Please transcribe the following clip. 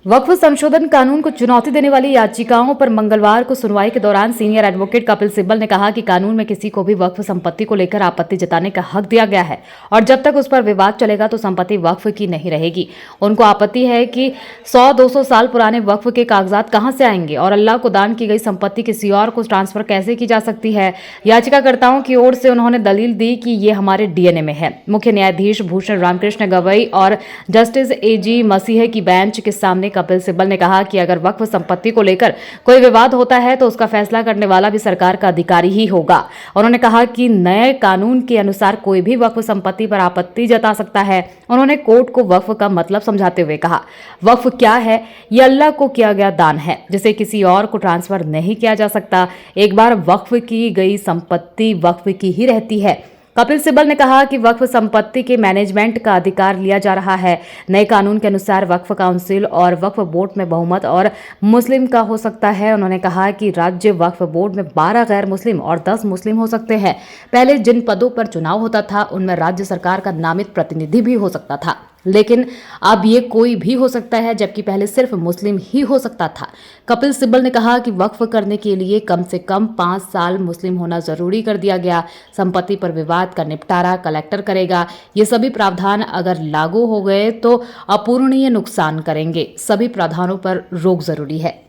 वक्फ संशोधन कानून को चुनौती देने वाली याचिकाओं पर मंगलवार को सुनवाई के दौरान सीनियर एडवोकेट कपिल सिब्बल ने कहा कि कानून में किसी को भी वक्फ संपत्ति को लेकर आपत्ति जताने का हक दिया गया है और जब तक उस पर विवाद चलेगा तो संपत्ति वक्फ की नहीं रहेगी। उनको आपत्ति है कि 100-200 साल पुराने वक्फ के कागजात कहां से आएंगे और अल्लाह को दान की गई संपत्ति किसी और को ट्रांसफर कैसे की जा सकती है। याचिकाकर्ताओं की ओर से उन्होंने दलील दी कि ये हमारे डीएनए में है। मुख्य न्यायाधीश भूषण रामकृष्ण गवई और जस्टिस एजी मसीह की बेंच के सामने कपिल सिब्बल ने कहा कि अगर वक्फ संपत्ति को लेकर कोई विवाद होता है तो उसका फैसला करने वाला भी सरकार का अधिकारी ही होगा। उन्होंने कहा कि नए कानून के अनुसार कोई भी वक्फ संपत्ति पर आपत्ति जता सकता है। उन्होंने कोर्ट को वक्फ का मतलब समझाते हुए कहा, वक्फ क्या है? यह अल्लाह को किया गया दान है जिसे किसी और को ट्रांसफर नहीं किया जा सकता। एक बार वक्फ की गई संपत्ति वक्फ की ही रहती है। कपिल सिब्बल ने कहा कि वक्फ संपत्ति के मैनेजमेंट का अधिकार लिया जा रहा है। नए कानून के अनुसार वक्फ काउंसिल और वक्फ बोर्ड में बहुमत और मुस्लिम का हो सकता है। उन्होंने कहा कि राज्य वक्फ बोर्ड में 12 गैर मुस्लिम और 10 मुस्लिम हो सकते हैं। पहले जिन पदों पर चुनाव होता था उनमें राज्य सरकार का नामित प्रतिनिधि भी हो सकता था, लेकिन अब ये कोई भी हो सकता है, जबकि पहले सिर्फ मुस्लिम ही हो सकता था। कपिल सिब्बल ने कहा कि वक्फ करने के लिए कम से कम 5 साल मुस्लिम होना जरूरी कर दिया गया। संपत्ति पर विवाद का निपटारा कलेक्टर करेगा। ये सभी प्रावधान अगर लागू हो गए तो अपूरणीय नुकसान करेंगे। सभी प्रावधानों पर रोक जरूरी है।